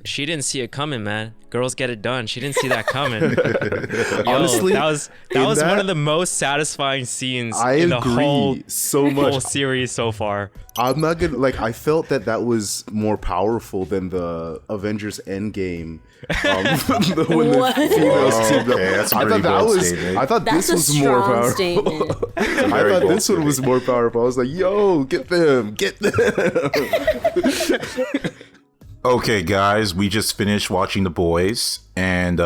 she didn't see it coming, man. Girls get it done. She didn't see that coming. Honestly, that was one of the most satisfying scenes I in the agree whole so much. whole series so far. I'm not gonna I felt that was more powerful than the Avengers Endgame. When the females teamed up. That's a pretty bold statement. I thought That's this a was more strong powerful. statement. I thought this one was more powerful. I was like, yo, get them. Okay, guys, we just finished watching The Boys, and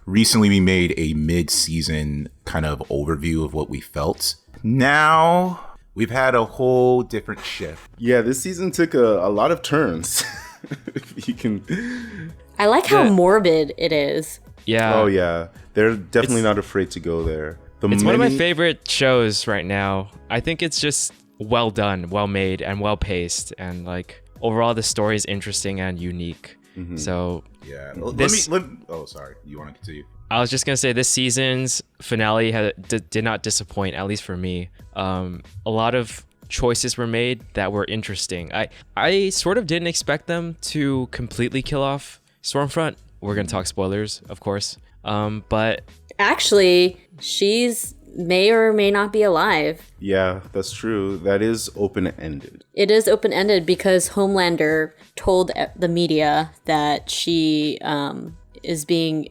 recently we made a mid-season kind of overview of what we felt. Now we've had a whole different shift. Yeah, this season took a lot of turns. If you can. I like how morbid it is. Yeah. Oh yeah, they're definitely not afraid to go there. It's one of my favorite shows right now. I think it's just well done, well made, and well paced, and like overall the story is interesting and unique. Mm-hmm. So yeah, oh sorry, you want to continue? I was just gonna say this season's finale did not disappoint, at least for me. A lot of choices were made that were interesting. I sort of didn't expect them to completely kill off Stormfront. We're gonna talk spoilers, of course. But actually, she's may or may not be alive. Yeah, that's true. That is open-ended. It is open-ended because Homelander told the media that she is being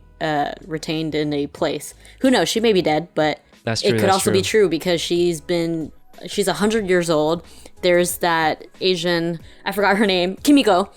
retained in a place. Who knows? She may be dead, but that's true, it could also be true because she's 100 years old. There's that Asian, I forgot her name, Kimiko,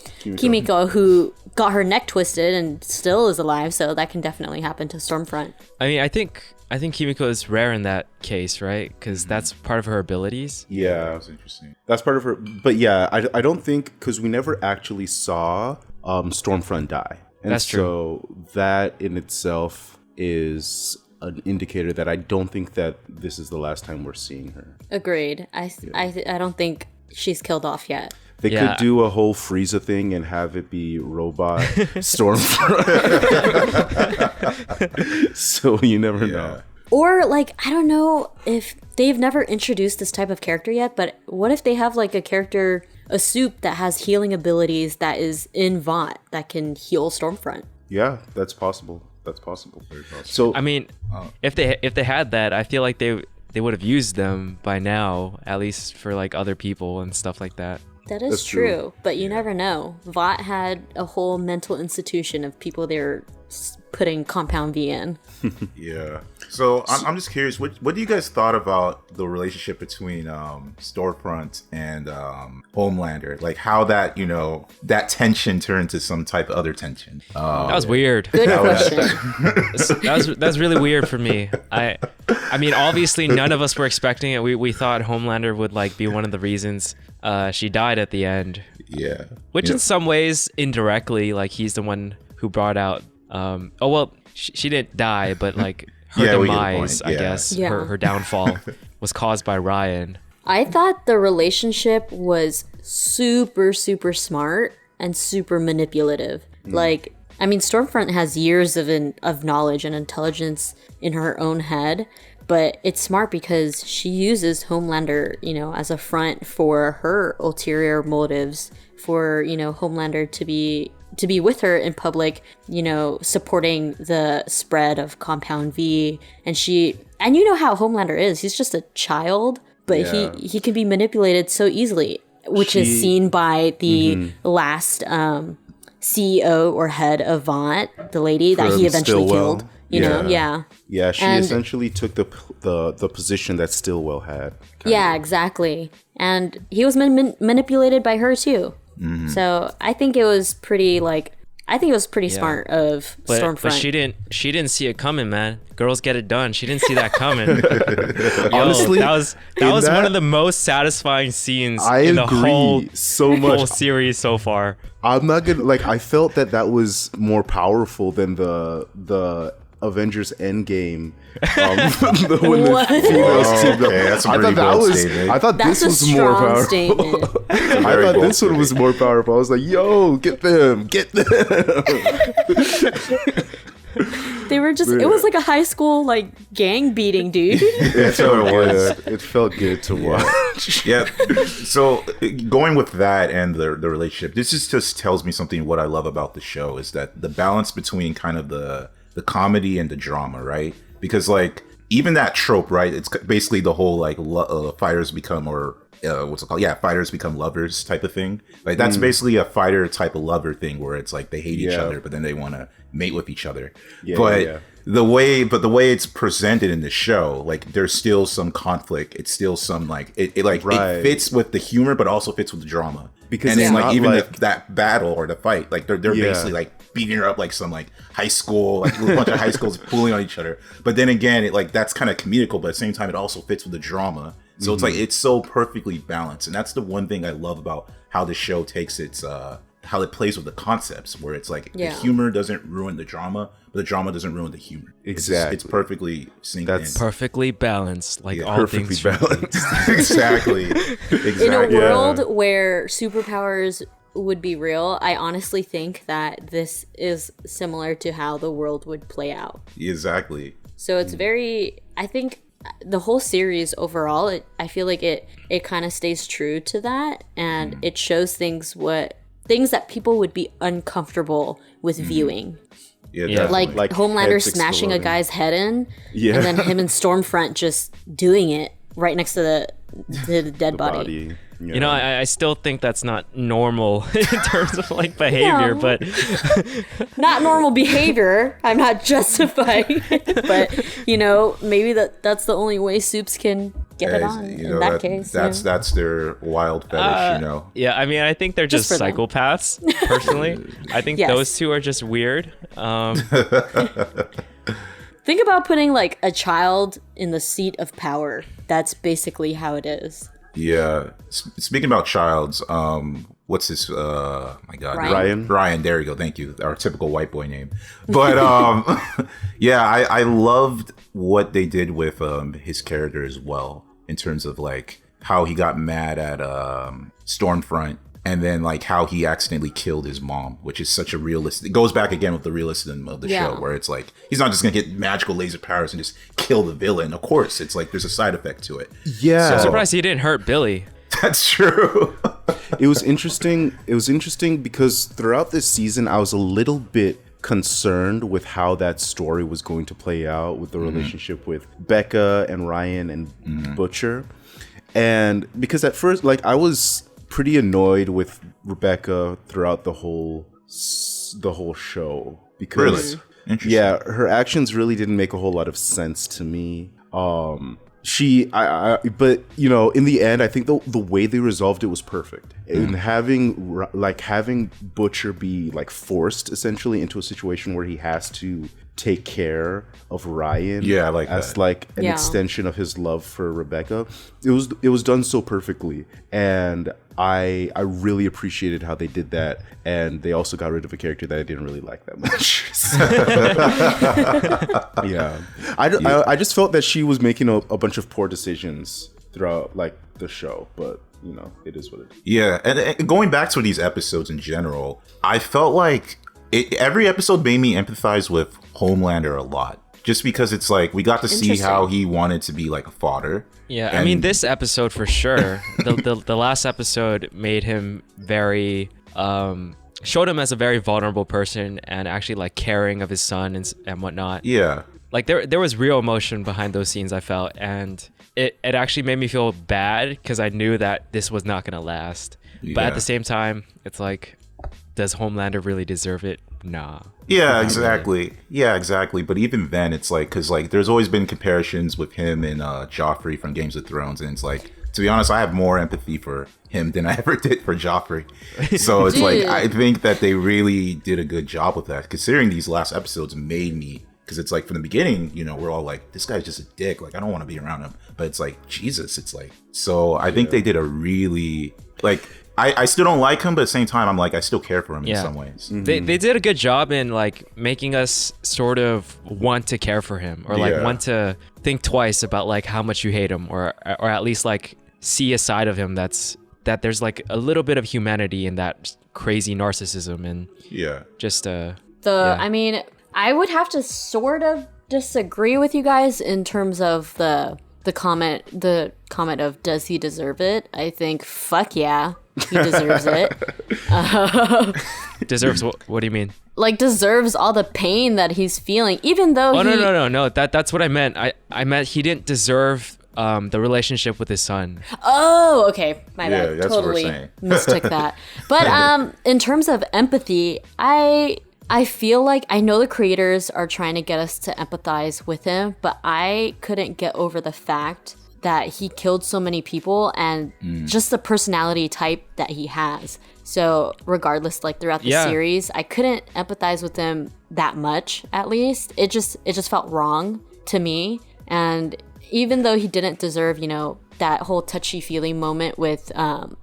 who got her neck twisted and still is alive, so that can definitely happen to Stormfront. I mean, I think Kimiko is rare in that case, right? Because that's part of her abilities. Yeah, that's interesting. That's part of her. But yeah, I don't think, because we never actually saw Stormfront die. And that's true. So that in itself is an indicator that I don't think that this is the last time we're seeing her. Agreed. I don't think she's killed off yet. They could do a whole Frieza thing and have it be robot Stormfront. So you never know. Or like, I don't know if they've never introduced this type of character yet, but what if they have like a character, a soup that has healing abilities that is in Vought that can heal Stormfront? Yeah, that's possible. Very possible. So I mean, if they had that, I feel like they would have used them by now, at least for like other people and stuff like that. That's true, but you never know. Vought had a whole mental institution of people they were putting Compound V in. Yeah. So I'm just curious, what do you guys thought about the relationship between Stormfront and Homelander? Like how that, that tension turned to some type of other tension. That was weird. Good question. That's really weird for me. I mean, obviously none of us were expecting it. We thought Homelander would like be one of the reasons she died at the end. Yeah. Which in some ways, indirectly, like he's the one who brought out. She didn't die, but like her demise, I guess, her downfall was caused by Ryan. I thought the relationship was super, super smart and super manipulative. Like, I mean, Stormfront has years of knowledge and intelligence in her own head, but it's smart because she uses Homelander, as a front for her ulterior motives, for, Homelander to be with her in public, supporting the spread of Compound V. And you know how Homelander is. He's just a child, but he can be manipulated so easily, which is seen by the last CEO or head of Vought, the lady that he eventually killed. Yeah, she essentially took the position that Stillwell had. Yeah, exactly. And he was manipulated by her too. Mm-hmm. So I think it was pretty smart of Stormfront. But she didn't see it coming, man. Girls get it done. She didn't see that coming. Honestly, that was one of the most satisfying scenes in the whole series so far. I'm not gonna I felt that was more powerful than the Avengers Endgame. When the females teamed up. That's a pretty bold statement. I thought this was more powerful. I thought this one was more powerful. I was like, yo, get them. They were just, it was like a high school like gang beating, dude. It So it was. It felt good to watch. Yeah. So going with that and the relationship, this just tells me something. What I love about the show is that the balance between kind of the comedy and the drama, right? Because like even that trope, right? It's basically the whole like fighters become what's it called? Yeah, fighters become lovers type of thing. Like that's basically a fighter type of lover thing where it's like they hate each other, but then they want to mate with each other. The way it's presented in the show, like there's still some conflict. It's still some like it fits with the humor, but also fits with the drama. Because and then like even that battle or the fight, like they're basically like beating her up like some like high school, like a bunch of high schools pulling on each other. But then again, it like that's kind of comedical, but at the same time, it also fits with the drama. So it's like it's so perfectly balanced, and that's the one thing I love about how the show takes its how it plays with the concepts, where it's like the humor doesn't ruin the drama, but the drama doesn't ruin the humor. Exactly, it's perfectly synced in. Perfectly balanced, like all things balanced. Exactly. In a world where superpowers would be real, I honestly think that this is similar to how the world would play out. Exactly. So it's very, I think the whole series overall, I feel like it kind of stays true to that, and it shows things that people would be uncomfortable with viewing. Yeah. Like Homelander smashing a guy's head in, and then him and Stormfront just doing it right next to the dead body. You know, I still think that's not normal in terms of like behavior, but not normal behavior. I'm not justifying it, but you know, maybe that's the only way Soups can get it on. You know, in that case, that's their wild fetish. You know. Yeah, I mean, I think they're just psychopaths. Personally, I think those two are just weird. Think about putting like a child in the seat of power. That's basically how it is. Yeah. Speaking about childs, what's his? My God, Ryan. Ryan. There you go. Thank you. Our typical white boy name. But yeah, I loved what they did with his character as well, in terms of like how he got mad at Stormfront, and then like how he accidentally killed his mom, which is such a realistic. It goes back again with the realism of the show, where it's like he's not just gonna get magical laser powers and just kill the villain. Of course, it's like there's a side effect to it. Yeah, I'm surprised he didn't hurt Billy. That's true. It was interesting. It was interesting because throughout this season, I was a little bit concerned with how that story was going to play out with the relationship with Becca and Ryan and Butcher, and because at first, like, I was pretty annoyed with Rebecca throughout the whole show because her actions really didn't make a whole lot of sense to me. But you know, in the end, I think the way they resolved it was perfect. And having Butcher be like forced essentially into a situation where he has to take care of Ryan, as like an extension of his love for Rebecca. It was done so perfectly, and I really appreciated how they did that. And they also got rid of a character that I didn't really like that much. I just felt that she was making a bunch of poor decisions throughout like the show, but you know, it is what it is. Yeah, and going back to these episodes in general, I felt like every episode made me empathize with Homelander a lot, just because it's like we got to see how he wanted to be like a fodder. Yeah, I mean, this episode for sure. the last episode made him very showed him as a very vulnerable person and actually like caring of his son and whatnot. Yeah, like there was real emotion behind those scenes, I felt, and it actually made me feel bad because I knew that this was not gonna last. But at the same time, it's like, does Homelander really deserve it? Nah. Yeah, exactly. Really. Yeah, exactly. But even then, it's like, because like there's always been comparisons with him and Joffrey from Games of Thrones, and it's like, to be honest, I have more empathy for him than I ever did for Joffrey. So it's like, I think that they really did a good job with that, considering these last episodes made me, because it's like from the beginning, you know, we're all like, this guy's just a dick, like I don't want to be around him. But it's like, Jesus, it's like, so I think they did a really, like, I still don't like him, but at the same time, I'm like, I still care for him in some ways. They did a good job in like making us sort of want to care for him, or like want to think twice about like how much you hate him, or at least like see a side of him that there's like a little bit of humanity in that crazy narcissism, and I mean, I would have to sort of disagree with you guys in terms of the comment of does he deserve it? I think fuck yeah, he deserves it. Deserves what do you mean? Like deserves all the pain that he's feeling, even though No. That's what I meant. I meant he didn't deserve the relationship with his son. Oh, okay. My bad. that's what we're Totally saying. mistook that. But in terms of empathy, I feel like I know the creators are trying to get us to empathize with him, but I couldn't get over the fact that he killed so many people and just the personality type that he has. So regardless, like throughout the series, I couldn't empathize with him that much, at least. It just felt wrong to me. And even though he didn't deserve, that whole touchy-feely moment with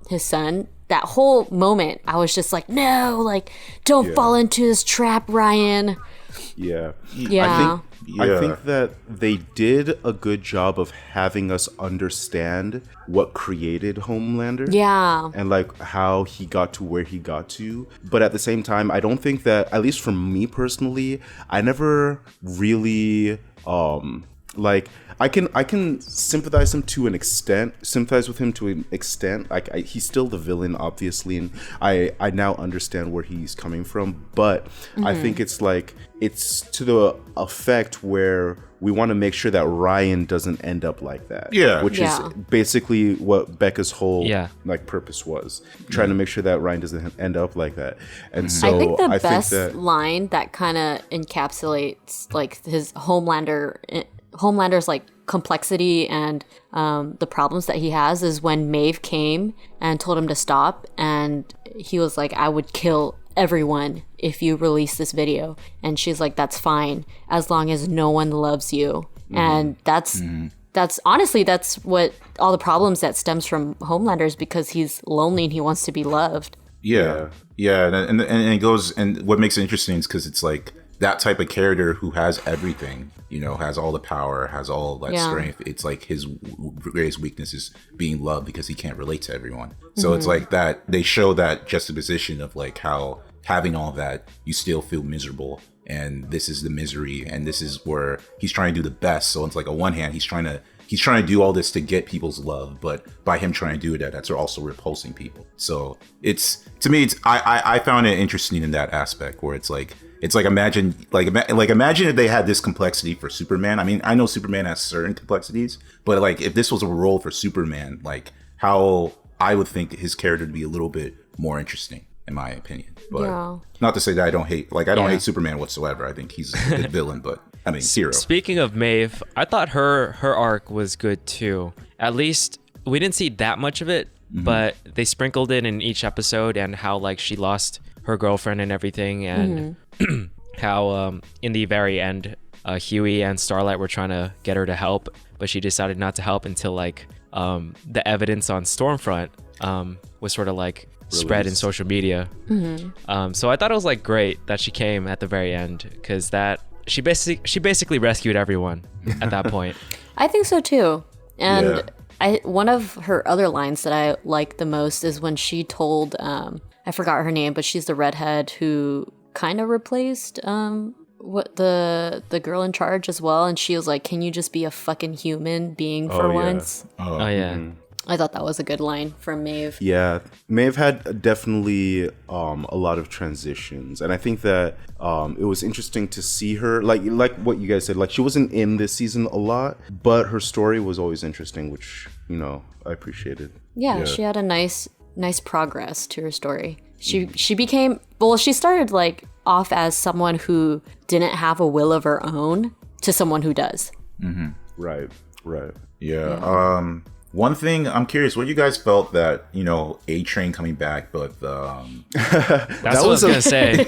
his son, that whole moment, I was just like, no, like, don't fall into this trap, Ryan. Yeah. Yeah. I think that they did a good job of having us understand what created Homelander. Yeah. And like how he got to where he got to. But at the same time, I don't think that, at least for me personally, I never really I can sympathize with him to an extent. Like he's still the villain, obviously, and I now understand where he's coming from. But I think it's to the effect where we want to make sure that Ryan doesn't end up like that. Yeah. Which is basically what Becca's whole purpose was. Trying to make sure that Ryan doesn't end up like that. And so I think the best line that kind of encapsulates like his Homelander's like complexity and the problems that he has is when Maeve came and told him to stop, and he was like, I would kill everyone if you release this video, and she's like, that's fine as long as no one loves you. And that's honestly, that's what all the problems that stems from Homelander is, because he's lonely and he wants to be loved. And it goes, and what makes it interesting is because it's like that type of character who has everything, has all the power, has all that strength. It's like his greatest weakness is being loved because he can't relate to everyone. So it's like that they show that juxtaposition of like how having all that, you still feel miserable, and this is the misery, and this is where he's trying to do the best. So it's like on one hand, he's trying to do all this to get people's love, but by him trying to do that's also repulsing people. So I found it interesting in that aspect where it's like imagine if they had this complexity for Superman. I mean, I know Superman has certain complexities, but like if this was a role for Superman, like how I would think his character to be a little bit more interesting, in my opinion. But not to say that I don't hate Superman whatsoever. I think he's a good villain, but I mean, hero. Speaking of Maeve, I thought her arc was good too. At least we didn't see that much of it, but they sprinkled it in each episode, and how like she lost her girlfriend and everything, and how in the very end Huey and Starlight were trying to get her to help, but she decided not to help until like the evidence on Stormfront was sort of like spread in social media. So I thought it was like great that she came at the very end, because that she basically rescued everyone at that point. I think so too. And one of her other lines that I like the most is when she told I forgot her name, but she's the redhead who kind of replaced what the girl in charge as well, and she was like, can you just be a fucking human being for once? I thought that was a good line from Maeve. Yeah, Maeve had definitely a lot of transitions, and I think that it was interesting to see her, like what you guys said, like she wasn't in this season a lot, but her story was always interesting, which I appreciated. Yeah, she had a nice progress to her story. She became, she started like off as someone who didn't have a will of her own to someone who does. Right. Yeah. One thing I'm curious, what you guys felt that A-Train coming back, but that's what I was gonna say.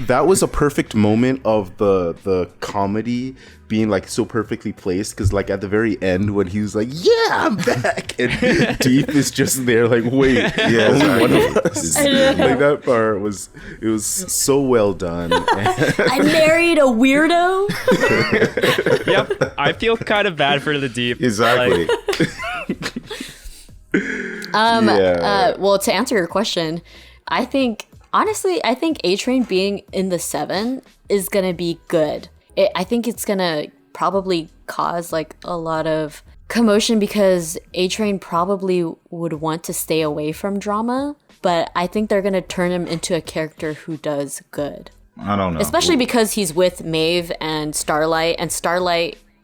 That was a perfect moment of the comedy being like so perfectly placed, because like at the very end when he was like, yeah, I'm back, and Deep is just there like, wait, only one of us. Like that part was so well done. I married a weirdo. Yep, I feel kind of bad for the Deep. Exactly. Well, to answer your question, I think Honestly, I think A-Train being in the 7 is going to be good. I think it's going to probably cause like a lot of commotion because A-Train probably would want to stay away from drama, but I think they're going to turn him into a character who does good. I don't know. Especially because he's with Maeve and Starlight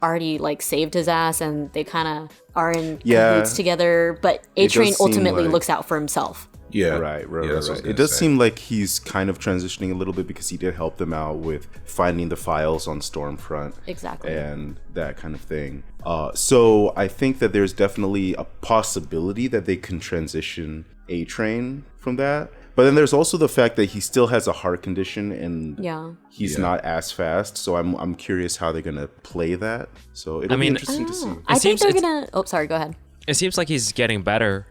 already like saved his ass and they kind of are in cahoots together, but A-Train ultimately looks out for himself. Yeah. Right. Yeah, that's what I was It gonna does say. seem like he's kind of transitioning a little bit because he did help them out with finding the files on Stormfront. Exactly. And that kind of thing. So I think that there's definitely a possibility that they can transition A-Train from that. But then there's also the fact that he still has a heart condition and he's not as fast. So I'm curious how they're going to play that. So it'll be interesting to see. I think they're going to... Oh, sorry, go ahead. It seems like he's getting better.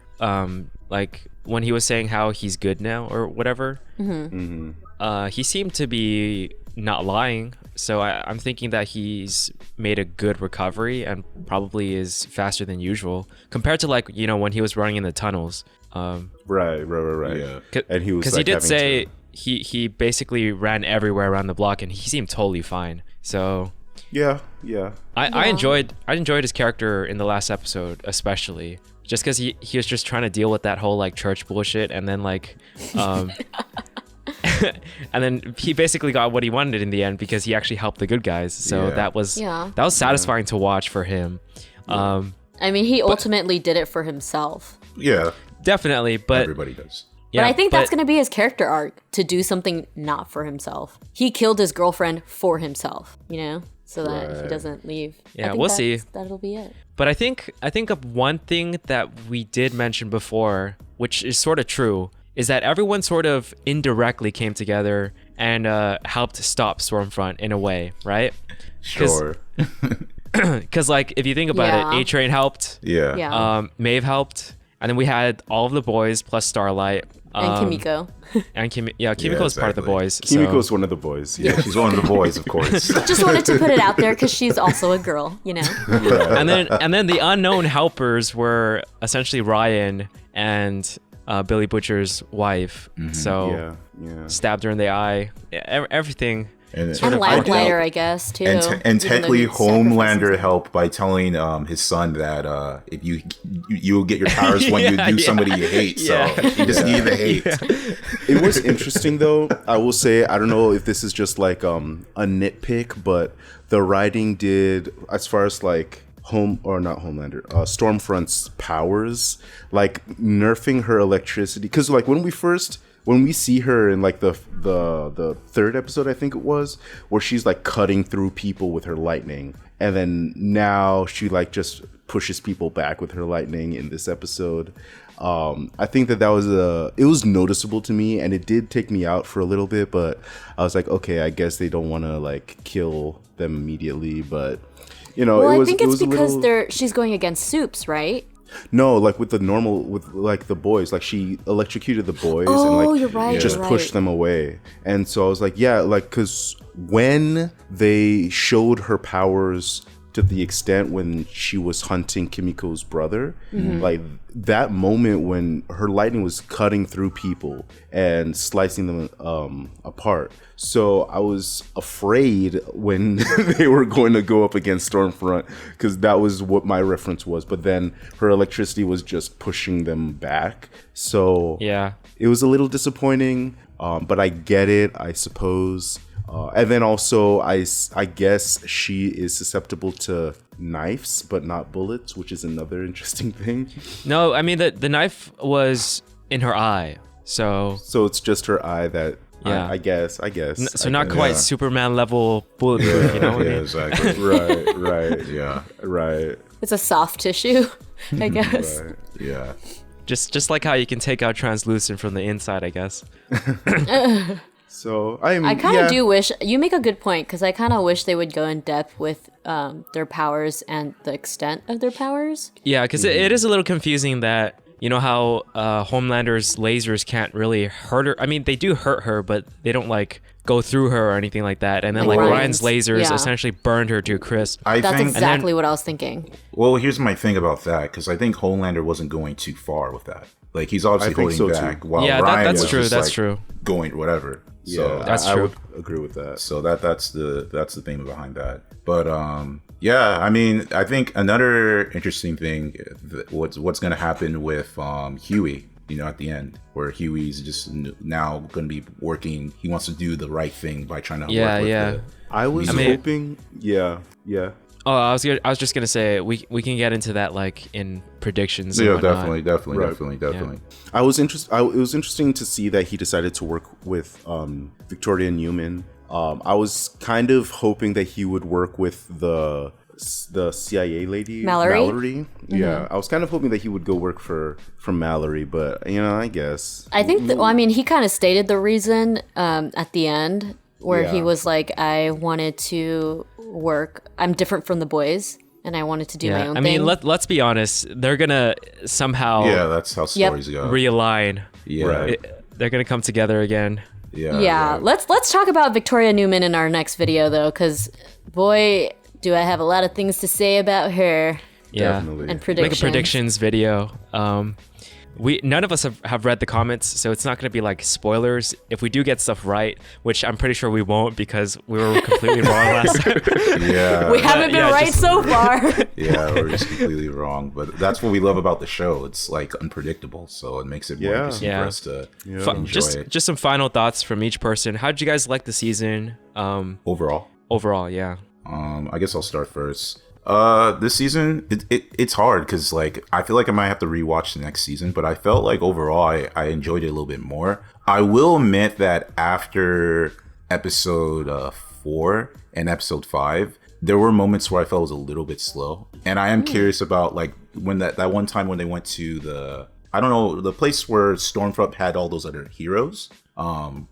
Like when he was saying how he's good now or whatever, he seemed to be not lying. So I'm thinking that he's made a good recovery and probably is faster than usual compared to like, you know, when he was running in the tunnels. Right. Yeah. And he was because like, he did say he basically ran everywhere around the block and he seemed totally fine. So yeah. I enjoyed his character in the last episode, especially just because he was just trying to deal with that whole like church bullshit, and then like and then he basically got what he wanted in the end because he actually helped the good guys. So that was satisfying to watch for him. I mean, he ultimately did it for himself. Yeah. Definitely, but Everybody does. yeah, but I think that's going to be his character arc, to do something not for himself. He killed his girlfriend for himself, you know, so that he doesn't leave. Yeah, we'll see. That'll be it. But I think of one thing that we did mention before, which is sort of true, is that everyone sort of indirectly came together and helped stop Stormfront in a way, right? Sure. Because like if you think about it, A-Train helped. Yeah. Maeve helped. And then we had all of the boys plus Starlight. And Kimiko. And Kimiko is part of the exactly. boys. Kimiko's one of the boys. Yeah, she's one of the boys, of course. Just wanted to put it out there because she's also a girl, you know? And then the unknown helpers were essentially Ryan and Billy Butcher's wife. So stabbed her in the eye. Everything. And Lamplighter, I guess, too. And technically, Homelander helped by telling his son that if you'll get your powers when you do somebody you hate. So he just needed the hate. It was interesting, though. I will say, I don't know if this is just like a nitpick, but the writing did, as far as like Stormfront's powers, like nerfing her electricity. Because like when we see her in like the third episode, I think it was, where she's like cutting through people with her lightning, and then now she like just pushes people back with her lightning in this episode. I think that was it was noticeable to me, and it did take me out for a little bit, but I was like, okay, I guess they don't want to like kill them immediately, but you know, I think it's because she's going against Soups, right? No, like with the boys, like she electrocuted the boys and like you're right, just pushed them away. And so I was like, yeah, like, because when they showed her powers to the extent when she was hunting Kimiko's brother, like that moment when her lightning was cutting through people and slicing them apart. So I was afraid when they were going to go up against Stormfront, because that was what my reference was. But then her electricity was just pushing them back. So yeah, it was a little disappointing, but I get it, I suppose. And then also, I guess she is susceptible to knives, but not bullets, which is another interesting thing. No, I mean, the knife was in her eye. So it's just her eye that, I guess. So not quite Superman level bulletproof, you know what I mean? Exactly. Right. Yeah. Right. It's a soft tissue, I guess. Right. Yeah. Just like how you can take out translucent from the inside, I guess. So I kind of do wish, you make a good point, because I kind of wish they would go in depth with their powers and the extent of their powers. Yeah, because it is a little confusing that, you know how Homelander's lasers can't really hurt her. I mean, they do hurt her, but they don't like go through her or anything like that. And then like Ryan's lasers essentially burned her to a crisp. That's exactly what I was thinking. Well, here's my thing about that, because I think Homelander wasn't going too far with that. Like he's obviously I think holding so, back too. while Yeah, Ryan that's was true. just, That's like, true. going whatever. So That's I true. would agree with that. So that's the thing behind that. But yeah, I mean, I think another interesting thing, what's going to happen with Huey, you know, at the end, where Huey's just now going to be working. He wants to do the right thing by trying to work with I was hoping, yeah. Oh, I was just gonna say we can get into that like in predictions. Yeah, and whatnot. definitely. I was interested. It was interesting to see that he decided to work with Victoria Newman. I was kind of hoping that he would work with the CIA lady, Mallory? Yeah, I was kind of hoping that he would go work for Mallory, but you know, I guess I think I mean, he kind of stated the reason at the end where he Yeah. was like, I wanted to work. I'm different from the boys, and I wanted to do my own I thing. mean, let's be honest. They're gonna somehow Yeah, that's how stories go. realign. Yeah, Right. They're gonna come together again. yeah, let's talk about Victoria Newman in our next video, though, because boy, do I have a lot of things to say about her Yeah, Definitely. and make predictions. a predictions video. None of us have read the comments, so it's not going to be like spoilers. If we do get stuff right, which I'm pretty sure we won't because we were completely wrong last time. yeah, We haven't been yeah, right just- so far. yeah, we're just completely wrong. But that's what we love about the show. It's like unpredictable, so it makes it more Yeah. interesting Yeah. for us to enjoy just it. just some final thoughts from each person. How did you guys like the season? Overall. Overall, yeah. I guess I'll start first. This season, it's hard because like I feel like I might have to rewatch the next season, but I felt like overall I enjoyed it a little bit more. I will admit that after episode 4 and episode 5, there were moments where I felt it was a little bit slow, and I am curious about like when that one time when they went to the place where Stormfront had all those other heroes.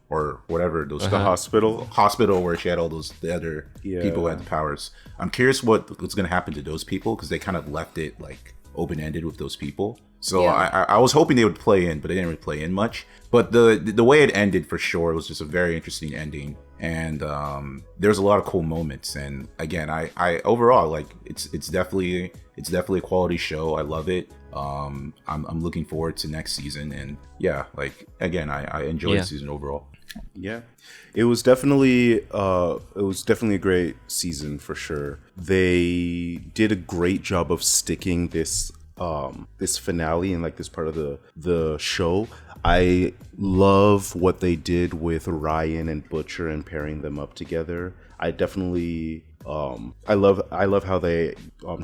Or whatever those The hospital where she had all the other Yeah. people who had the powers. I'm curious what's going to happen to those people because they kind of left it like open-ended with those people. So Yeah. I was hoping they would play in, but they didn't really play in much. But the way it ended for sure was just a very interesting ending, and there's a lot of cool moments. And again, I overall like it's definitely a quality show. I love it. I'm looking forward to next season, and yeah, like again, I enjoyed the season overall. Yeah, it was definitely a great season for sure. They did a great job of sticking this finale and like this part of the show. I love what they did with Ryan and Butcher and pairing them up together. I definitely I love how they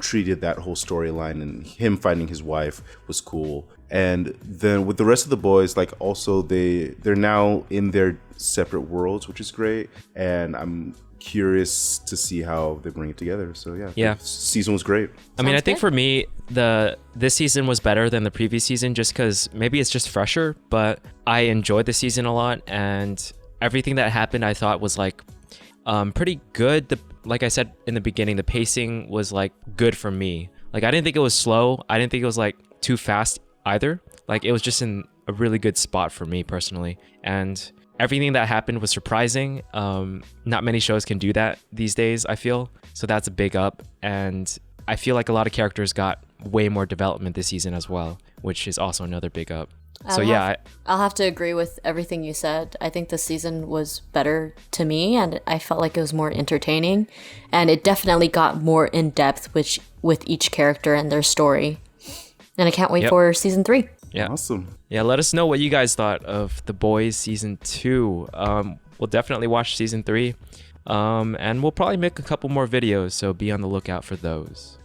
treated that whole storyline, and him finding his wife was cool. And then with the rest of the boys, like also they're now in their separate worlds, which is great. And I'm curious to see how they bring it together. So yeah, the season was great. I mean, I Sounds think good. for me, this season was better than the previous season just because maybe it's just fresher, but I enjoyed the season a lot, and everything that happened I thought was like pretty good. Like I said in the beginning, the pacing was like good for me. Like I didn't think it was slow. I didn't think it was like too fast either. Like it was just in a really good spot for me personally. And everything that happened was surprising. Not many shows can do that these days, I feel. So that's a big up. And I feel like a lot of characters got way more development this season as well, which is also another big up. So yeah, I'll have to agree with everything you said. I think this season was better to me, and I felt like it was more entertaining, and it definitely got more in depth with each character and their story. And I can't wait for season 3. yeah. Awesome. Yeah, let us know what you guys thought of The Boys season 2. We'll definitely watch season 3. And we'll probably make a couple more videos, so be on the lookout for those.